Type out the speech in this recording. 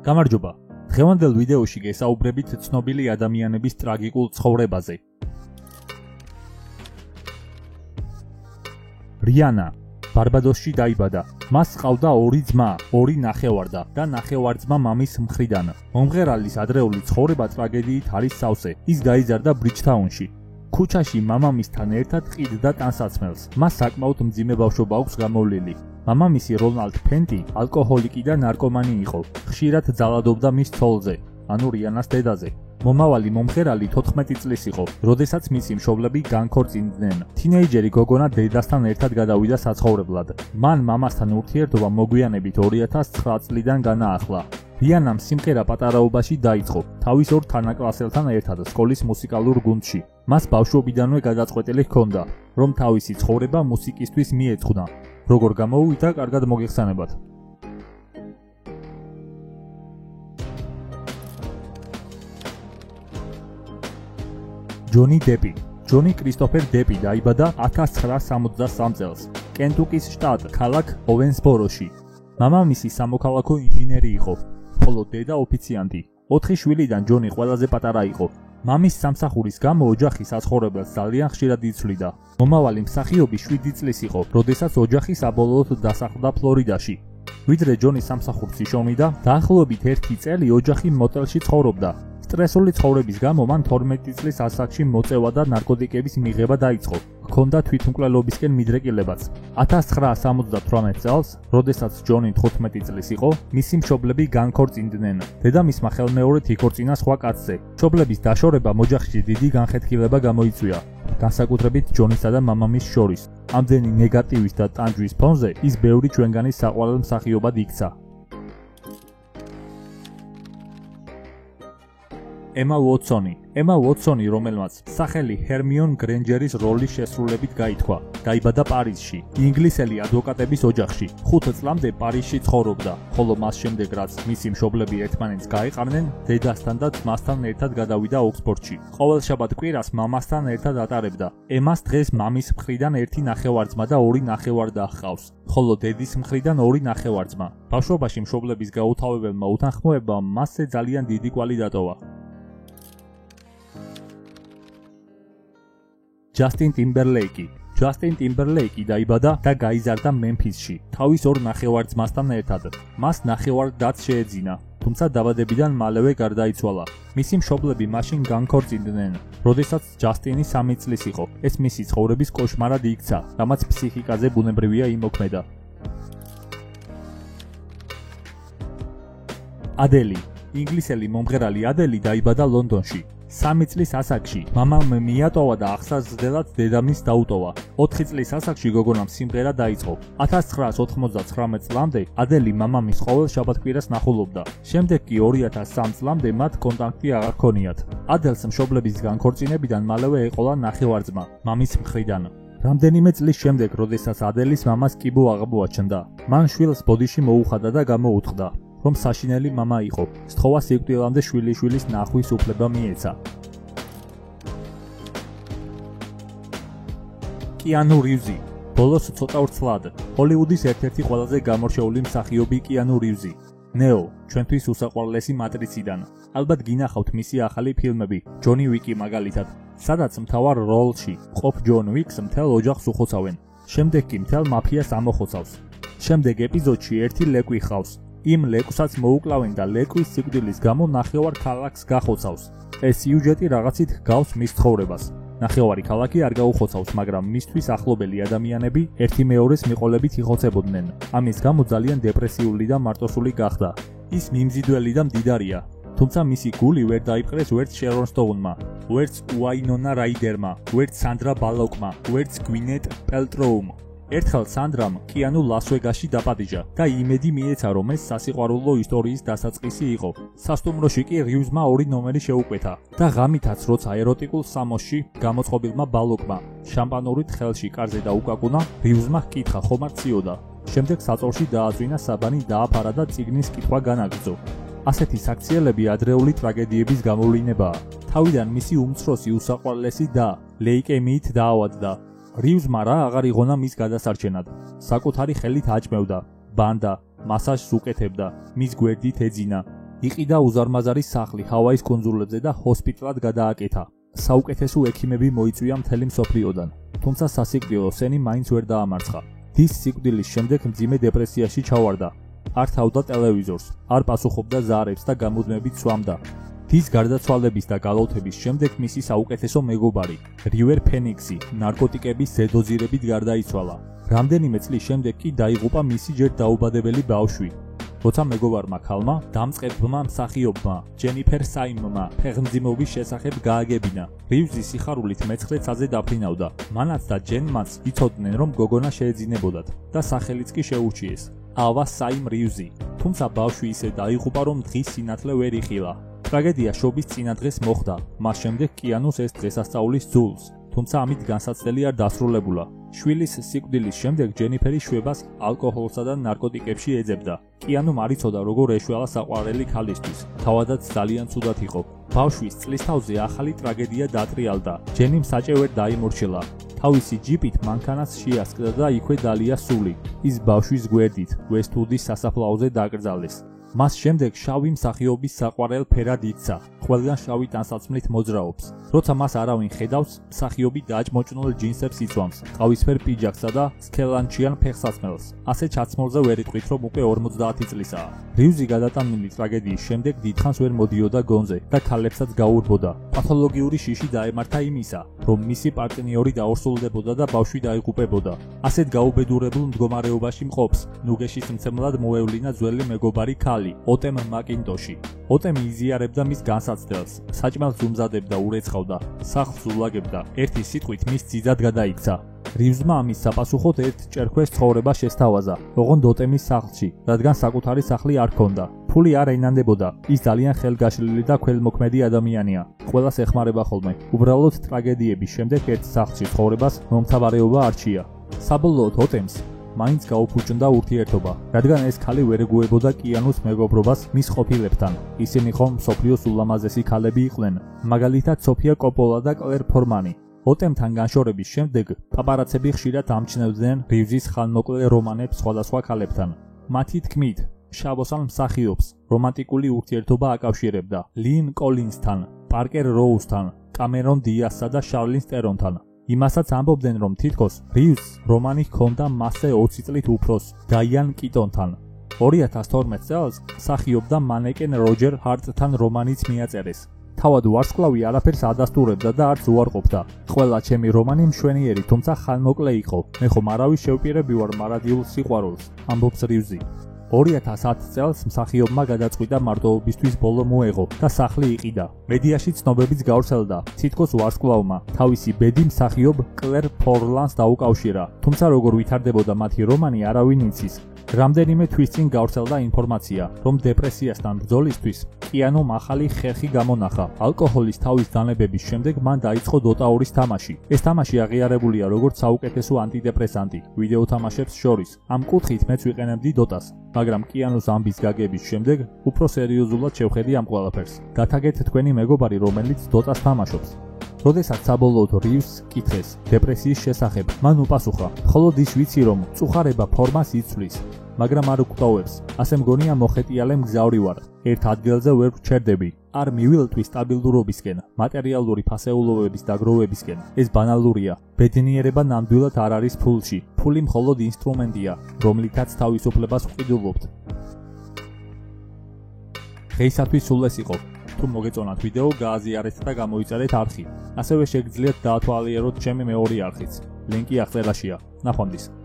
გამარჯობა. დღევანდელ ვიდეოში გესაუბრებით ცნობილი ადამიანების ტრაგიკულ ცხოვრებაზე. რიანა ბარბადოსში დაიბადა. მას ჰყავდა ორი ძმა, ორი ნახევარ-და და ნახევარ-ძმა მამის მხრიდან. მომღერალის ადრეული ცხოვრება ტრაგედიით არის სავსე. ის გაიზარდა ბრიჯთაუნში. ქუჩაში მამამისთან ერთად ყიდდა ტანსაცმელს. მას საკმაოდ მძიმე ბავშვობა აქვს გამოვლილი. მამამისი რონალდ ფენტი ალკოჰოლიკი და ნარკომანი იყო. ხშირად ძალადობდა მის ცოლზე, ანუ რიანას დედაზე. მომავალი მომღერალი 14 წლის იყო, როდესაც მისი მშობლები განქორწინდნენ. თინეიჯერი გოგონა დედასთან ერთად გადავიდა საცხოვრებლად. მან მამასთან ურთიერთობა მოგვიანებით 2009 წლიდან განაახლა. რიანამ სიმღერა პატარაობაში დაიწყო, თავის ორ თანაკლასელთან ერთად სკოლის მუსიკალურ გუნდში. მას ბავშვობიდანვე გადაწყვეტილი ჰქონდა, რომ თავისი ცხოვრება მუსიკისთვის მიეძღვნა. როგორ გამოუვიდა, კარგად მოგეხსენებათ. ჯონი დეპი. ჯონი კრისტოფერ დეპი დაიბადა 1963 წელს, კენტუკის შტატ ქალაქ ოვენსბოროში. მამამისი სამოქალაქო ინჟინერი იყო, ხოლო დედა ოფიციანტი. 4 შვილიდან ჯონი ყველაზე პატარა იყო. მამის სამსახურის გამო ოჯახი საცხოვრებელს ძალიან ხშირად იცვლიდა. მომავალი მსახიობი 7 წლის იყო, როდესაც ოჯახი საბოლოოდ დასახლდა ფლორიდაში. ვიდრე ჯონი სამსახურს იშოვიდა, დაახლოებით 1 წელი ოჯახი მოტელში ცხოვრობდა. სტრესული ცხოვრების გამო მან 12 წლის ასაკში მოწევა და ნარკოტიკების მიღება დაიწყო. ჰქონდა თვითმკვლელობისკენ მიდრეკილებაც. 1978 წელს, როდესაც ჯონი 15 წლის იყო, მისი მშობლები განქორწინდნენ. დედამისმა ხელმეორედ იქორწინა სხვა კაცზე. მშობლების დაშორებამ ოჯახში დიდი განხეთქილება გამოიწვია, განსაკუთრებით ჯონისა და მამამის შორის. ამდენი ნეგატივის და ტანჯვის ფონზე ის ბევრი ჩვენგანის საყვარელ მსახიობად იქცა. ემა უოტსონი. ემა უოტსონი, რომელმაც სახელი ჰერმიონ გრენჯერის როლის შესრულებით გაითქვა, დაიბადა პარიზში, ინგლისელი ადვოკატების ოჯახში. 5 წლამდე პარიზში ცხოვრობდა, ხოლო მას შემდეგ, რაც მისი მშობლები ერთმანეთს გაეყარნენ, დედასთან და ძმასთან ერთად გადავიდა ოქსფორდში. ყოველ შაბათ-კვირას მამასთან ერთად ატარებდა. ემას დღეს მამის მხრიდან 1 ნახევარ-ძმა და 2 ნახევარ-და ჰყავს, ხოლო დედის მხრიდან 2 ნახევარ-ძმა. ბავშვობაში მშობლების გაუთავებელმა უთანხმოებამ მასზე ძალიან დიდი კვალი დატოვა. ჯასტინ ტიმბერლეიკი. ჯასტინ ტიმბერლეიკი დაიბადა და გაიზარდა მემფისში, თავის ორ ნახევარ-ძმასთან ერთად. მას ნახევარ-დაც შეეძინა, თუმცა დაბადებიდან მალევე გარდაიცვალა. მისი მშობლები მაშინ განქორწინდნენ, როდესაც ჯასტინი 3 წლის იყო. ეს მისი ცხოვრების კოშმარად იქცა, რამაც ფსიქიკაზე ბუნებრივია იმოქმედა. ადელი. ინგლისელი მომღერალი ადელი დაიბადა ლონდონში. 3 წლის ასაკში მამამ მიატოვა და აღსაზრდელად დედამისს დაუტოვა. 4 წლის ასაკში გოგონამ სიმღერა დაიწყო. 1999 წლამდე ადელი მამამის ყოველ შაბათ-კვირას ნახულობდა. შემდეგ კი 2003 წლამდე მათ კონტაქტი აღარ ჰქონიათ. ადელს მშობლების განქორწინებიდან მალევე ეყოლა ნახევარ-ძმა, მამის მხრიდან. რამდენიმე წლის შემდეგ, როდესაც ადელის მამას კიბო აღმოაჩნდა, მან შვილს ბოდიში მოუხადა და გამოუთყდა, რომ საშინელი მამა იყო. სთხოვა სიკვდილამდე შვილიშვილის ნახვის უფლება მიეცა. კიანუ რივზი. ბოლოს ცოტა ვრცლად. ჰოლივუდის ერთ-ერთი ყველაზე გამორჩეული მსახიობი კიანუ რივზი. ნეო, ჩვენთვის უსაყვარლესი მატრიციდან. ალბათ გინახავთ მისი ახალი ფილმები, ჯონი ვიკი მაგალითად, სადაც მთავარ როლში ყოფ ჯონ ვიკს მთელ ოჯახს უხოცავენ. შემდეგ კი მთელ მაფიას ამოხოცავს. შემდეგ ეპიზოდში ერთი ლეკვი ხავს. იმ ლეკვსაც მოუკლავენ და ლეკვის სიკვდილის გამო ნახევარ ქალაქს გახოცავს. ეს სიუჟეტი რაღაცით გავს მის ცხოვრებას. ნახევარი ქალაქი არ გაუხოცავს, მაგრამ მისთვის ახლობელი ადამიანები ერთი მეორეს მიყოლებით იხოცებოდნენ. ამის გამო ძალიან დეპრესიული და მარტოსული გახდა. ის მიმზიდველი და მდიდარია, თუმცა მისი გული ვერ დაიპყრეს ვერც შერონ სტოუნმა, ვერც უაინონა რაიდერმა, ვერც სანდრა ბალოკმა, ვერც გვინეთ პელტროუმ. ერთხელ სანდრამ კიანუ ლას-ვეგასში დაპატიჟა და იმედი მიეცა, რომ ეს სასიყვარულო ისტორიის დასაწყისი იყო. სასტუმროში კი რივზმა 2 ნომერი შეუკვეთა და ღამითაც, როცა ეროტიკულ სამოსში გამოწყობილმა ბალოკმა შამპანურით ხელში კარზე დაუკაკუნა, რივზმა ჰკითხა, ხომ არ ციოდა. შემდეგ საწოლში დააწვინა საბანი, დააფარა და წიგნის კითხვა განაგრძო. ასეთი საქციელები ადრეული ტრაგედიების გამოვლინებაა. თავიდან მისი უმცროსი უსაყვარლესი და ლეიკემიით დაავადდა. რივზმა რა აღარ იღონა მის გადასარჩენად. საკუთარი ხელით აჭმევდა, ბანდა, მასაჟს უკეთებდა, მის გვერდით ეძინა. იყიდა უზარმაზარი სახლი ჰავაის კუნძულებზე და ჰოსპიტალად გადააკეთა. საუკეთესო ექიმები მოიწვია მთელი მსოფლიოდან, თუმცა სასიკვდილო სენი მაინც ვერ დაამარცხა. დის სიკვდილის შემდეგ მძიმე დეპრესიაში ჩავარდა. არ თავდა ტელევიზორს, არ პასუხობდა ზარებს და გამუდმებით სვამდა. დის გარდაცვალების და გალავთების შემდეგ მისი საუკეთესო მეგობარი, რივერ ფენიქსი, ნარკოტიკების ზედოზირებით გარდაიცვალა. რამდენიმე წლის შემდეგ კი დაიღუპა მისი ჯერ დაუბადებელი ბავშვი. როცა მეგობარმა ქალმა, დამწყებმა მსახიობმა, ჯენიფერ საიმმა ფეხმძიმობის შესახებ გააგებინა, რივზი სიხარულით მეცხრე ცაზე დაფრინავდა. მანაც და ჯენმაც იცოდნენ, რომ გოგონა შეეძინებოდათ და სახელიც კი შეურჩიეს. ავა საიმ რივზი. თუმცა ბავშვი ისე დაიღუპა, რომ დღის სინათლე ვერ იხილა. ტრაგედია შობის წინადღეს მოხდა. მას შემდეგ კიანუს ეს დღესასწაული სძულს, თუმცა ამით განსაცდელი არ დასრულებულა. შვილის სიკვდილის შემდეგ ჯენიფერი შვებას ალკოჰოლსა და ნარკოტიკებში ეძებდა. კიანუმ არ იცოდა როგორ ეშველა საყვარელი ქალისთვის, თავადაც ძალიან ცუდად იყო. ბავშვის წლის თავზე ახალი ტრაგედია დატრიალდა. ჯენიმ საჭე ვერ დაიმორჩილა. თავისი ჯიპით მანქანას შეასკდა და იქვე დალია სული. ის ბავშვის გვერდით ვესტვუდის სასაფლაოზე დაკრძალეს. მას შემდეგ შავი მსახიობის საყვარელ ფერად იქცა. ყველგან შავი ტანსაცმლით მოძრაობს. როცა მას არავინ ხედავს, მსახიობი დაჭმოჭნულ ჯინსებს იცვამს, ყავისფერ პიჯაკსა და სქელანჩიან ფეხსაცმელს. ასე ჩაცმულზე ვერ იტყვით, რომ უკვე 50 წლისაა. რივზი გადატანილი ტრაგედიის შემდეგ დიდხანს ვერ მოდიოდა გონზე და ქალებსაც გაურბოდა. პათოლოგიური შიში დაემართა იმისა, რომ მისი პარტნიორი დაორსულდებოდა და ბავშვი დაიღუპებოდა. ასეთ გაუბედურებულ მდგომარეობაში მყოფს ნუგეშის მცემლად მოევლინა ძველი მეგობარი ქალი, ოტემ მაკინტოში. ოტემი იზიარებდა მის განსაცდელს, საჭმელს უმზადებდა, ურეცხავდა, სახლს ულაგებდა, ერთი სიტყვით მის ძიძად გადაიქცა. რივზმა ამის საპასუხოდ ერთ ჭერქვეს ცხოვრება შესთავაზა, ოღონდ ოტემის სახლში, რადგან საკუთარი სახლი არ ჰქონდა. ფული არ ენანდებოდა, ის ძალიან ხელგაშლილი და ქველმოქმედი ადამიანია. ყველას ეხმარება ხოლმე. უბრალოდ ტრაგედიების შემდეგ ერთ სახლში ცხოვრებას მომთაბარეობა არჩია. საბოლოოდ ოტემს მაინც გაუფუჭნდა ურთიერთობა, რადგან ეს ქალი ვერ ეგუებოდა კიანუს მეგობრობას მის ყოფილებთან. ისინი ხომ მსოფლიოს ულამაზესი ქალები იყვნენ, მაგალითად სოფია კოპოლა და კლერ ფორმანი. ოტემთან განშორების შემდეგ პაპარაცები ხშირად ამჩნევდნენ რივზის ხანმოკლე რომანებს სხვადასხვა ქალებთან. მათი თქმით, შავოსან მსახიობს რომანტიკული ურთიერთობა აკავშირებდა ლინ კოლინსთან, პარკერ როუსთან, კამერონ დიასსა და შარლინ სტერონთან. იმასაც ამბობდნენ, რომ თითქოს რივზს რომანი ჰქონდა მასზე 20 წლით უფროს დაიან კიტონთან. 2012 წელს მსახიობდა მანეკენ როჯერ ჰარტთან რომანიც მიაწერეს. თავად ვარსკვლავი არაფერს ადასტურებდა და არც უარყოფდა. ყველა ჩემი რომანი მშვენიერი, თუმცა ხანმოკლე იყო. მე ხომ არავის შევპირები ვარ მარადიულ სიყვარულს, ამბობს რივზი. 2010 წელს მსახიობმა გადაწყვიტა მარტოობისთვის ბოლო მოეღო და სახლი იყიდა. მედიაში ცნობებიც გავრცელდა. თითქოს ვარსკვლავმა თავისი ბედი მსახიობ კლერ ფორლანს დაუკავშირა, თუმცა როგორ ვითარდებოდა მათი რომანი არავინ იცის. რამდენიმე თვის წინ გავრცელდა ინფორმაცია, რომ დეპრესიასთან ბრძოლისთვის კიანუმ ახალი ხერხი გამონახა. ალკოჰოლის თავის დანებების შემდეგ მან დაიწყო დოტაურის თამაში. ეს თამაში აღიარებულია როგორც საუკეთესო ანტიდეპრესანტი ვიდეო თამაშებს შორის. ამ კუთხით მეც ვიყენებდი დოტას, მაგრამ კიანუს ამბის გაგების შემდეგ უფრო სერიოზულად შევხედი ამ ყველაფერს. გათაგეთ თქვენი მეგობარი, რომელიც დოტას თამაშობს. როდესაც საბოლოოდ რივზს კითხეს დეპრესიის შესახებ, მან უპასუხა, მხოლოდ ის ვიცი, რომ წუხარება ფორმას იცვლის, მაგრამ არ გვტოვებს. ასე მგონია მოხეტიალე მგზავრი ვარ. ერთ ადგილზე ვერ ვჩერდები. არ მივილთვი სტაბილურობისკენ, მატერიალური ფასეულობების დაგროვებისკენ. ეს ბანალურია. ბედნიერება ნამდვილად არ არის ფულში. ფული მხოლოდ ინსტრუმენტია, რომლითაც თავისუფლებას ვყიდულობთ. დღეისათვის სულ ეს იყო. თუ მოგეწონათ ვიდეო, გააზიარეთ და გამოიწერეთ არხი. ასევე შეგიძლიათ დაათვალიეროთ ჩემი მეორე არხიც. ლინკი აღწერაშია. ნახვამდის.